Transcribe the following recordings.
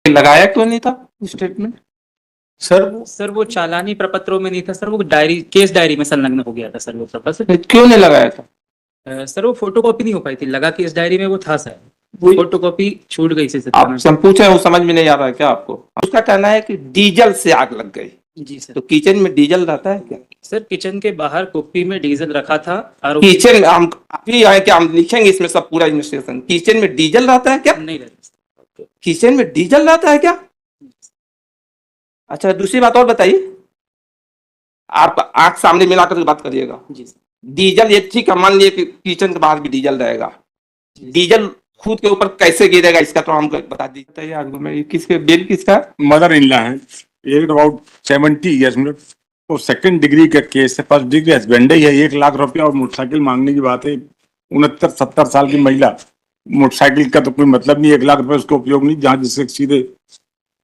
लगाया क्यों नहीं था स्टेटमेंट? सर वो चालानी प्रपत्रों में नहीं था सर, वो डायरी केस डायरी में संलग्न हो गया था सर वो प्रपत्र। क्यों नहीं लगाया था? सर वो फोटोकॉपी नहीं हो पाई थी, लगा केस डायरी में वो था सर, फोटोकॉपी छूट गई सर। आपसे हम पूछ रहे हैं, वो समझ में नहीं आ रहा है क्या आपको? उसका कहना है कि डीजल से आग लग गई। जी सर। तो किचन में डीजल रहता है क्या? सर किचन के बाहर कुप्पी में डीजल रखा था। किचन में हम अभी आए क्या, हम लिखेंगे इसमें सब पूरा इन्वेस्टिगेशन। किचन में डीजल रहता है क्या? नहीं रहता। किचन में डीजल रहता है क्या? अच्छा, दूसरी बात और बताइए, आप आंख सामने मिलाकर बात करिएगा। जी सर। डीजल ये ठीक है, मान लिया कि किचन के बाहर भी डीजल रहेगा, डीजल खुद के ऊपर कैसे गिरेगा इसका तो हमको बता दीजिए। आर्गुमेंट किसके, बिल किसका? मदर इन लॉ है, एज अबाउट 70 ईयर्स में, वो सेकंड डिग्री का केस है, फर्स्ट डिग्री हस्बैंड ही है। 1 लाख रुपया और मोटरसाइकिल मांगने की बात है। 69-70 साल की महिला, मोटरसाइकिल का तो कोई मतलब नहीं, 1 लाख रुपए उसका उपयोग नहीं। जहाँ जिससे सीधे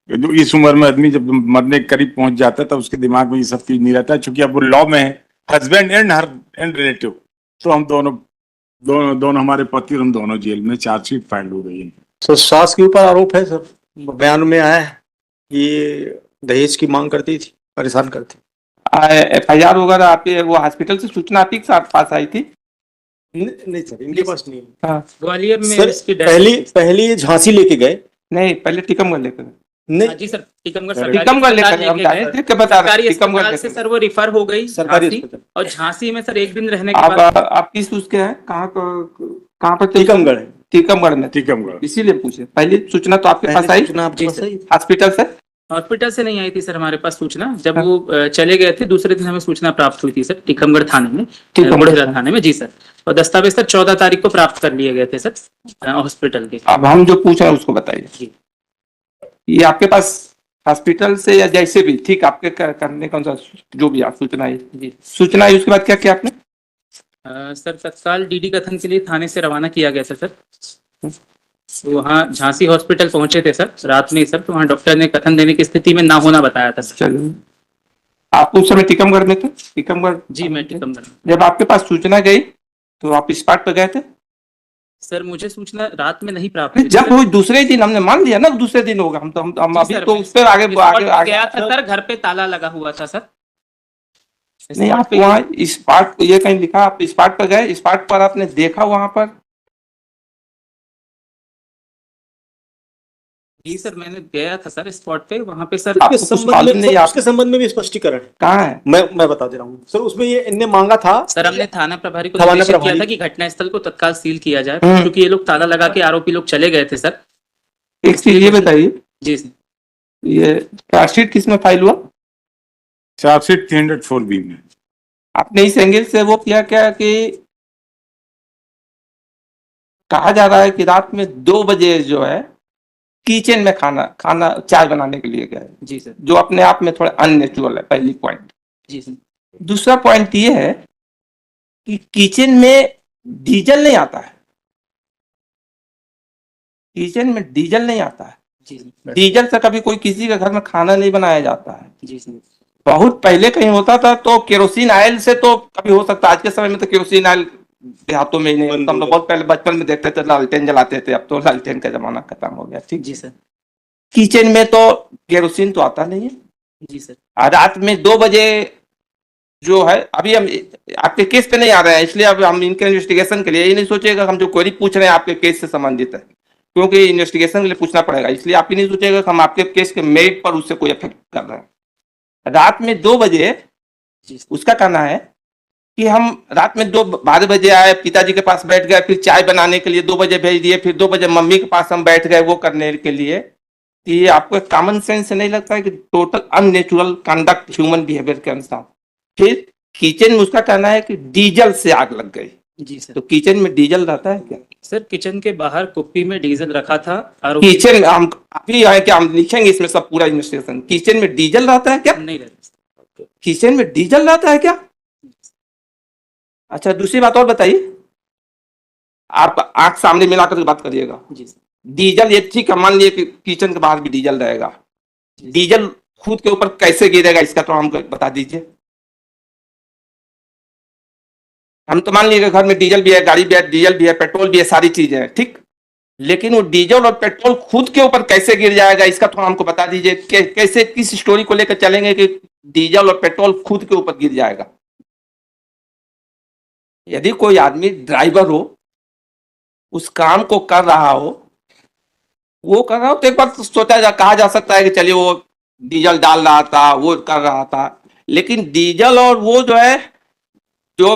जो इस उम्र में आदमी जब मरने के करीब पहुंच जाता है तो उसके दिमाग में ये सब चीज नहीं रहता है। चूंकि अब वो लॉ में है, husband and her and relative, तो हम दोनों हमारे पति और हम दोनों जेल में। चार्जशीट फाइल हो गई है। सर सास के ऊपर आरोप है सर, बयान में आया है ये दहेज की मांग करती थी, परेशान करती। FIR वगैरह आपके वो हॉस्पिटल से सूचना आपके पास आई थी? नहीं सर, इनके पास नहीं। हाँ। ग्वालियर में सर इसकी पहली झांसी लेके गए। नहीं, पहले टीकमगढ़ लेकर। नहीं जी सर, टीकमगढ़ टीकमगढ़ लेकर हम देख के बता रहे हैं, टीकमगढ़ से सर वो रिफर हो गई सरकारी झांसी, और झांसी में सर 1 दिन रहने के बाद। आप किस उसके हैं, कहाँ पर? टीकमगढ़ है। टीकमगढ़ में। टीकमगढ़। इसीलिए पूछे, पहली सूचना तो आपके पास आई हॉस्पिटल से? हॉस्पिटल से नहीं आई थी सर हमारे पास सूचना, जब वो चले गए थे दूसरे दिन हमें सूचना प्राप्त हुई थी सर टीकमगढ़ थाने में, बुढ़ेरा थाने में। जी सर, और दस्तावेज सर 14 तारीख को प्राप्त कर लिए गए थे सर हॉस्पिटल के। अब हम जो पूछ रहे हैं उसको बताइए, ये आपके पास हॉस्पिटल से या जैसे भी ठीक आपके करने कौन सा जो भी आप सूचना आई? जी, सूचना आई, उसके बाद क्या किया आपने? सर तत्काल DD कथन के लिए थाने से रवाना किया गया था सर। वहाँ झांसी हॉस्पिटल पहुंचे थे सर रात में सर, तो वहाँ डॉक्टर ने कथन देने की स्थिति में ना होना बताया था सर। चलिए, आप उस समय टीकमगढ़ में थे? टीकमगढ़? जी मैं टीकमगढ़। जब आपके पास सूचना गई तो आप स्पॉट पे गए थे? सर मुझे सूचना रात में नहीं प्राप्त हुई। जब वो दूसरे दिन हमने मान लिया ना, दूसरे दिन होगा, हम अभी तो उस पर आगे गया था सर, घर पे ताला लगा हुआ था सर। नहीं, आप वहाँ स्पॉट ये कहीं लिखा, आप स्पॉट पर गए, स्पॉट पर आपने देखा वहां पर? जी सर, मैंने गया था सर स्पॉट पे, वहाँ पे सर उसके संबंध में भी स्पष्टीकरण कहाँ है? मैं बता दे रहा हूँ सर। उसमें ये इनने मांगा था सर, हमने थाना प्रभारी को निर्देशित किया था कि घटनास्थल को तत्काल सील किया जाए, क्योंकि ये लोग ताला लगा के आरोपी लोग चले गए थे सर। एक चीज ये बताइए जी सर, ये चार्जशीट किसमें फाइल हुआ? चार्जशीट 304B में। आपने इस एंगल से वो किया क्या कि कहा जा रहा है कि रात में 2 बजे जो है किचन में खाना चाय बनाने के लिए गए? जी सर। जो अपने आप में थोड़ा अननेचुरल है, पहली पॉइंट। जी सर। दूसरा पॉइंट ये है कि किचन में डीजल नहीं आता है। किचन में डीजल नहीं आता है। जी सर। डीजल से कभी कोई किसी के घर में खाना नहीं बनाया जाता है। जी सर। बहुत पहले कहीं होता था तो केरोसिन ऑयल से तो कभी हो सकता, आज के समय में तो केरोसिन ऑयल देहातों में ही नहीं, हम लोग बहुत पहले बचपन में देखते थे लालटेन जलाते थे, अब तो लालटेन का जमाना खत्म हो गया। ठीक। जी सर। किचन में तो केरोसिन तो आता नहीं है। जी सर। रात में 2 बजे जो है, अभी हम आपके केस पे नहीं आ रहे हैं, इसलिए अब हम इनके इन्वेस्टिगेशन के लिए ये नहीं सोचेगा हम जो क्वेरी पूछ रहे हैं आपके केस से संबंधित है, क्योंकि इन्वेस्टिगेशन के लिए पूछना पड़ेगा, इसलिए आप ही नहीं सोचेगा कि हम आपके केस के मेरिट पर उससे कोई इफेक्ट कर रहे हैं। रात में 2 बजे उसका कहना है कि हम रात में 12 बजे आए, पिताजी के पास बैठ गए, फिर चाय बनाने के लिए 2 बजे भेज दिए, फिर 2 बजे मम्मी के पास हम बैठ गए वो करने के लिए। ये आपको कॉमन सेंस से नहीं लगता है कि total unnatural conduct human behaviour के अनुसार? फिर किचन में उसका कहना है कि डीजल से आग लग गई। जी सर। तो किचन में डीजल रहता है क्या? सर किचन के बाहर कुप्पी में डीजल रखा था। किचन में हम अभी आए क्या, हम लिखेंगे इसमें सब पूरा इन्वेस्टिगेशन। किचन में डीजल रहता है क्या? नहीं रहता। किचन में डीजल रहता है क्या? अच्छा, दूसरी बात और बताइए, आप आंख सामने मिलाकर बात करिएगा। जी सर। डीजल ये ठीक है, मान लिया कि किचन के बाहर भी डीजल रहेगा, डीजल खुद के ऊपर कैसे गिरेगा इसका तो हमको बता दीजिए। हम तो मान लीजिए घर में डीजल भी है, गाड़ी भी है, डीजल भी है, पेट्रोल भी है, सारी चीजें हैं, ठीक। लेकिन वो डीजल और पेट्रोल खुद के ऊपर कैसे गिर जाएगा, इसका थोड़ा हमको बता दीजिए। कैसे, किस स्टोरी को लेकर चलेंगे कि डीजल और पेट्रोल खुद के ऊपर गिर जाएगा? यदि कोई आदमी ड्राइवर हो, उस काम को कर रहा हो, वो कर रहा हो, तो एक बार कहा जा सकता है कि चलिए वो डीजल डाल रहा था, वो कर रहा था। लेकिन डीजल और वो जो है, जो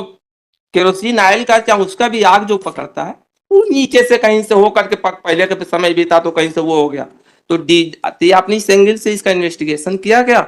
केरोसिन ऑयल का, चाहे उसका भी आग जो पकड़ता है, वो नीचे से कहीं से हो करके पहले के समय भी था तो कहीं से वो हो गया। तो आपने इस एंगल से इसका इन्वेस्टिगेशन किया क्या?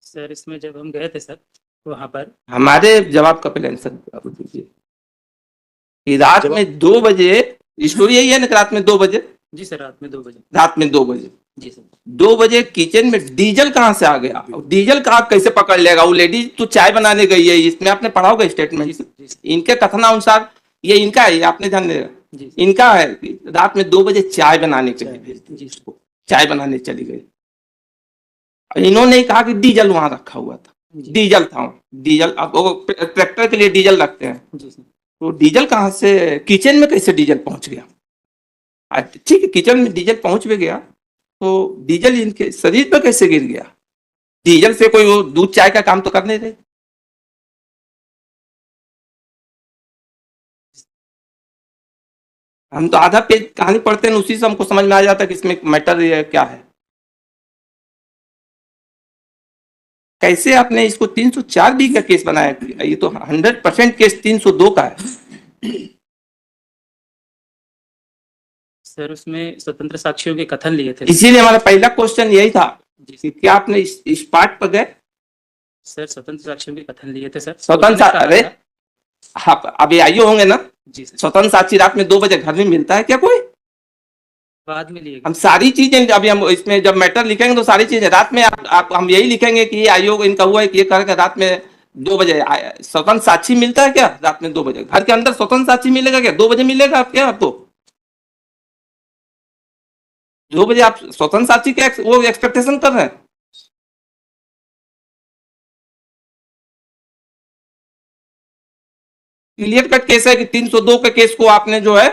सर इसमें जब हम गए थे सर वहां पर, हमारे जवाब का पहले आंसर दीजिए कि रात में 2 बजे, स्टोरी यही है ना कि रात में 2 बजे, जी सर रात में 2 बजे, रात में 2 बजे, जी सर 2 बजे किचन में डीजल कहाँ से आ गया? डीजल का आग कैसे पकड़ लेगा? वो लेडीज तो चाय बनाने गई है, इसमें आपने पढ़ा होगा जी स्टेटमेंट। सर, जी सर, इनके कथनानुसार ये इनका है, ये आपने ध्यान देगा, जी सर, इनका है कि रात में 2 बजे चाय बनाने के लिए भेज दी जी सर, उसको, चाय बनाने चली गई। इन्होंने कहा कि डीजल वहां रखा हुआ था, जी डीजल था, डीजल। अब वो ट्रैक्टर के लिए डीजल रखते हैं, जी सर, तो डीजल कहाँ से किचन में कैसे डीजल पहुंच गया? ठीक है, किचन में डीजल पहुंच भी गया, तो डीजल इनके शरीर पर कैसे गिर गया? डीजल से कोई वो दूध चाय का काम तो कर नहीं रहे। हम तो आधा पेज कहानी पढ़ते हैं, उसी से हमको समझ में आ जाता है कि इसमें मैटर ये क्या है। कैसे आपने इसको 304 बी का केस बनाया? ये तो 100% केस 302 का है। सर उसमें स्वतंत्र साक्षियों के कथन लिए थे इसीलिए हमारा पहला क्वेश्चन यही था जी कि सर, क्या आपने इस पार्ट पर गए? सर स्वतंत्र साक्षियों के कथन लिए थे सर, स्वतंत्र उन्होंने कहा अरे था- आप अभी आइए होंगे ना, जी सर स्वतंत्र साक्षी रात में 2 बजे घर में मिलता है क्या कोई? बाद में लिए गए हम सारी चीजें अभी हम इसमें जब मैटर लिखेंगे तो सारी चीजें रात में आप हम यही लिखेंगे कि ये आयोग इनका हुआ है कि ये करके रात में 2 बजे स्वतंत्र साक्षी मिलता है क्या रात में 2 बजे? घर के अंदर स्वतंत्र साक्षी मिलेगा क्या 2 बजे? मिलेगा आप क्या आपको 2 बजे आप स्वतंत्र साक्षी क्या वो एक्सपेक्टेशन कर रहे हैं? क्लियर कट केस है कि 302 के केस को आपने जो है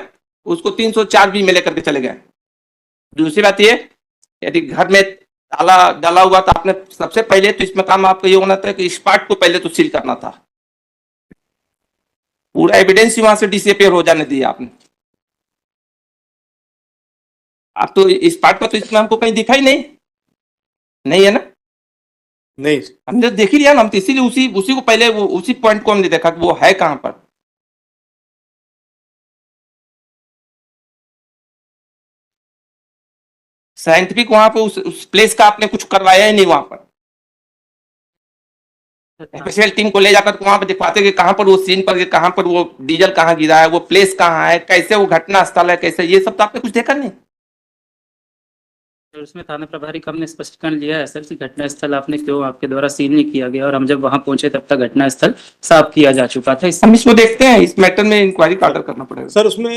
उसको 304 बी में लेकर के चले गए। दूसरी बात ये, यदि घर में ताला डाला हुआ था, आपने सबसे पहले तो इसमें काम आपका ये होना था कि इस पार्ट को पहले तो सील करना था, पूरा एविडेंस ही वहां से डिसअपियर हो जाने दिया आपने। आप तो इस पार्ट का तो इसमें हमको कहीं दिखा ही नहीं, नहीं है ना? नहीं, हमने तो देख ही लिया ना, हम तो इसीलिए उसी उसी को पहले वो उसी पॉइंट को हमने देखा कि वो है कहां पर। साइंटिफिक वहां पे उस प्लेस का आपने कुछ करवाया ही नहीं वहां पर। स्पेशल टीम को ले जाकर वहां पर दिखवाते कि कहां पर वो सीन पर, कहां पर वो डीजल कहां गिरा है, वो प्लेस कहां है, कैसे वो घटना स्थल है, कैसे, ये सब तो आपने कुछ देखा नहीं। सर उसमें थाना प्रभारी कम ने स्पष्टीकरण लिया है सर कि घटना स्थल आपने क्यों आपके द्वारा सील नहीं किया गया, और हम जब वहां पहुंचे तब तक घटना स्थल साफ किया जा चुका था। हम इसको देखते हैं, इस मैटर में इंक्वायरी का ऑर्डर करना पड़ेगा। सर उसमें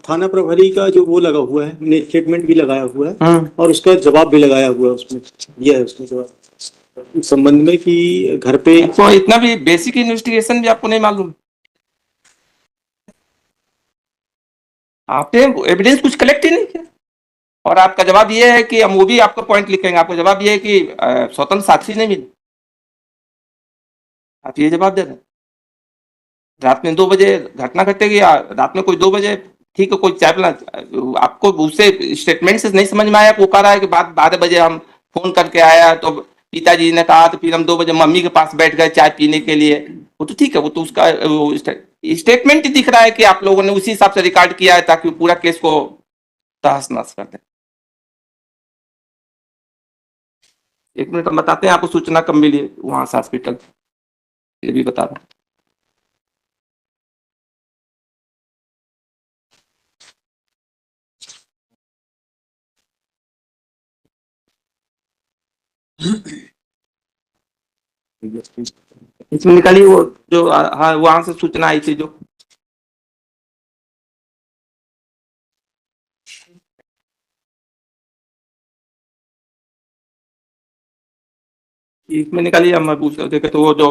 थाना प्रभारी का जो वो लगा हुआ है, स्टेटमेंट भी लगाया हुआ है हम्म। और उसका जवाब भी लगाया हुआ है उसमें। यह है उसमें जवाब इस संबंध में कि घर पे आपको इतना भी बेसिक इन्वेस्टिगेशन भी आपको नहीं मालूम? आपने एविडेंस कुछ कलेक्ट ही नहीं किया, और आपका जवाब ये है कि हम वो भी आपका पॉइंट लिखेंगे, आपका जवाब ये है कि स्वतंत्र साक्षी नहीं मिली। आप ये जवाब दे रहे हैं रात में 2 बजे घटना घटेगी, या रात में कोई 2 बजे, ठीक है, कोई चाय पिला, आपको उससे स्टेटमेंट से नहीं समझ में आया? वो कह रहा है कि 12 बजे हम फोन करके आया तो पिताजी ने कहा, तो फिर हम 2 बजे मम्मी के पास बैठ गए चाय पीने के लिए। वो तो ठीक है, वो तो उसका स्टेटमेंट ही दिख रहा है कि आप लोगों ने उसी हिसाब से रिकॉर्ड किया है ताकि पूरा केस को तहस नहस कर दें। 1 मिनट, हम बताते हैं आपको सूचना कब मिली वहां से हॉस्पिटल, ये भी बता दें। इसमें निकाली वो जो, हाँ, वहां से सूचना आई थी जो, इसमें निकाली, हम पूछ रहे थे कि तो वो जो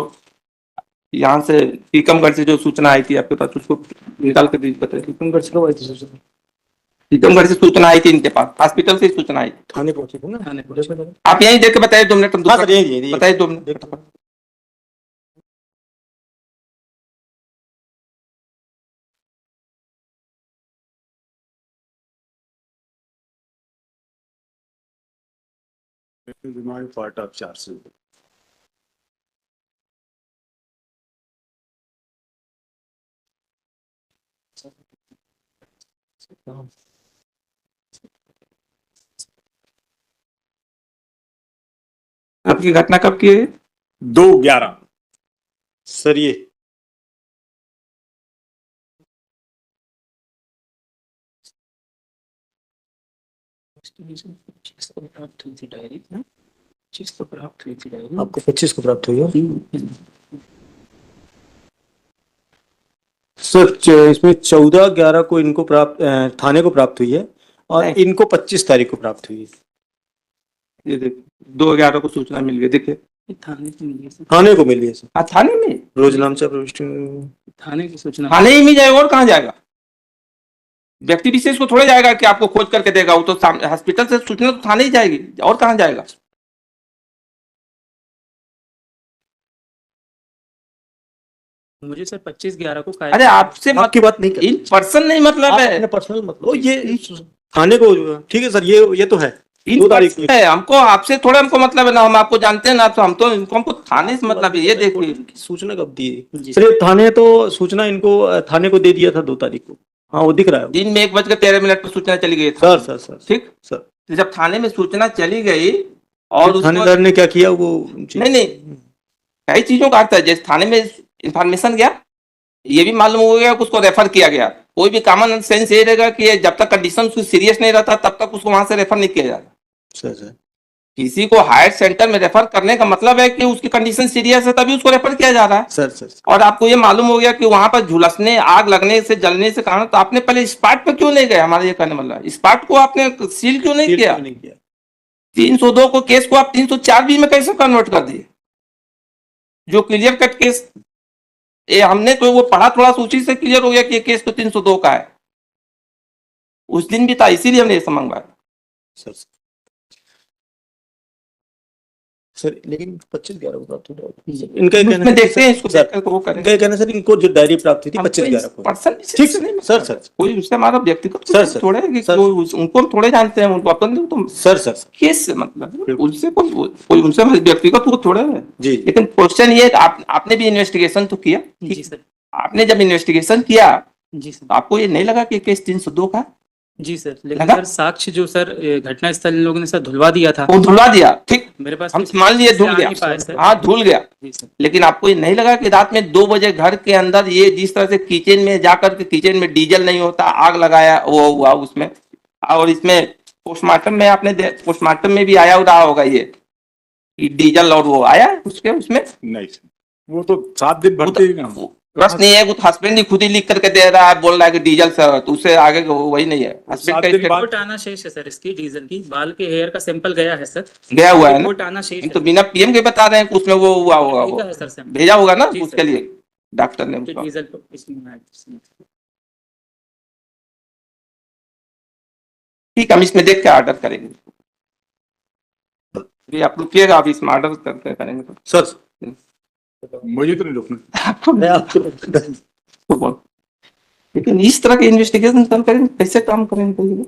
यहाँ से टीकमगढ़ से जो सूचना आई थी आपके पास, उसको निकाल कर बताइए। टीकमगढ़ से कब आई थी सूचना? टीकमगढ़ से सूचना आई थी इनके पास, हॉस्पिटल से ही सूचना आई थी। थाने पहुंची थी ना? थाने पहुंची। देखो, आप यहीं देख के बताइए 2 मिनट, हम हाँ दूसरा सर, यही बताइए 2 मिनट। देखो। दिमागी पार्ट ऑफ 4 से आपकी घटना कब की है? 2/11 सर ये प्राप्त हुई थी डायरी ना, 25 को प्राप्त हुई थी डायरी। आपको 25 को प्राप्त हुई है सर? इसमें 14/11 को इनको प्राप्त थाने को प्राप्त हुई है और नहीं। इनको 25 तारीख को प्राप्त हुई है। ये देखिए 2/11 को सूचना मिल गई, देखिए। ये थाने से मिली है सर, थाने को मिली है सर, हाँ थाने में, रोज नाम से प्रविष्टि। थाने की सूचना। थाने ही में जाएगा और कहाँ जाएगा? व्यक्ति विशेष को थोड़े जाएगा कि आपको खोज करके देगा, वो तो हॉस्पिटल से सूचना तो थाने ही जाएगी, और कहाँ जाएगा? मुझे सर 25/11 को अरे आपसे आपकी बात नहीं कर, इन पर्सन नहीं मतलब आप है, अपने पर्सनल मतलब ये थाने को, ठीक है सर, ये तो है। इन 2 तारीख पर्सन है, हमको आपसे थोड़ा हमको मतलब है ना, हम आपको जानते हैं ना, तो हम तो हमको थाने से मतलब है। ये देखिए सूचना कब दी? जी सर ये थाने तो सूचना इनको थाने को दे दिया था 2 तारीख को। हाँ वो दिख रहा है। दिन में 1:13 पर सूचना चली गई सर ठीक। सर तो जब थाने में सूचना चली गई और उसको थानेदार ने क्या किया वो? नहीं कई चीजों का अर्थ है। जैसे थाने में इंफॉर्मेशन गया, ये भी मालूम हो गया कि उसको रेफर किया गया। कोई भी कॉमन सेंस ये रहेगा कि ये जब तक कंडीशन उसकी सीरियस नहीं रहता तब तक उसको वहां से रेफर नहीं किया जाता। सर किसी को हायर सेंटर में रेफर करने का मतलब है कि उसकी कंडीशन सीरियस है, तभी उसको रेफर किया जा रहा है। सर और आपको ये मालूम हो गया कि वहां पर झुलसने, आग लगने से, जलने से कारण, तो आपने पहले स्पॉट पे क्यों नहीं गए? हमारा ये कहने मतलब, स्पॉट को आपने सील क्यों नहीं किया? 302 को केस को आप 304B में कैसे कन्वर्ट कर दिए, जो क्लियर कट केस? ये हमने तो वो पढ़ा, थोड़ा सा उसी से क्लियर हो गया कि ये केस तो 302 का है। उस दिन भी था, इसीलिए हमने ये मंगवाया। सर लेकिन 25/11 को प्राप्त हुआ। इनका कहना उसमें देखते हैं इसको, सर, देखकर तो वो करेंगे। इनका कहना सर इनको जो डायरी प्राप्त हुई थी हमको 25/11 को। पर्सन ठीक से नहीं सर, मतलब। सर कोई उससे हमारा व्यक्तिगत सर, थोड़े है कि सर। उनको हम थोड़े जानते हैं, उनको अपन तो सर केस से मतलब है। बिल्कुल। उनसे कोई उनसे व्यक्तिगत वो थोड़े है। जी लेकिन क्वेश्चन ये है कि आपने भी इन्वेस्टिगेशन तो किया, जी सर। आपने जब इन्वेस्टिगेशन किया जी सर। तो आपको ये नहीं लगा कि केस 302 का? जी सर, लेकिन लगा? सर साक्ष्य जो सर घटना स्थल इन लोगों ने सर धुलवा दिया था, वो धुलवा दिया, ठीक। मेरे पास हम कुछ मान लिए धुल आ गया, नहीं पाए सर। हाँ धुल गया। जी सर। लेकिन आपको ये नहीं लगा कि रात में 2 बजे घर के अंदर ये जिस तरह से किचन में जाकर के, किचन में डीजल नहीं होता, आग लगाया वो हुआ उसमें? और इसमें पोस्टमार्टम में आपने पोस्टमार्टम में भी आया रहा होगा ये कि डीजल और वो आया उसके उसमें? नहीं सर, वो तो 7 दिन भरते ही ना। प्रश्न नहीं है, वो हस्बैंड ही खुद ही लिख करके दे रहा है, बोल रहा है कि डीजल सर, तो उससे आगे वही नहीं है। हस्बैंड 7 का दिन स्टेटमेंट बाद रिपोर्ट आना शेष है सर, इसकी डीजल की बाल के हेयर का सैंपल गया है सर, गया हुआ है ना? रिपोर्ट आना शेष हम है। तो बिना पीएम के बता रहे हैं कि उसमें वो हुआ होगा, वो भेजा है सर सैंपल, भेजा होगा ना जी सर। उसके लिए डॉक्टर ने कि उसका। डीजल को इसमें ऐड किया। ठीक है, हम इसमें देख के ऑर्डर करेंगे। ये आप रुकिएगा, आप इसमें ऑर्डर करके करेंगे तो सर मुझे तो नहीं रोकना। मैं आपको तो बोल। लेकिन इस तरह के इन्वेस्टिगेशन करेंगे, कैसे काम करेंगे?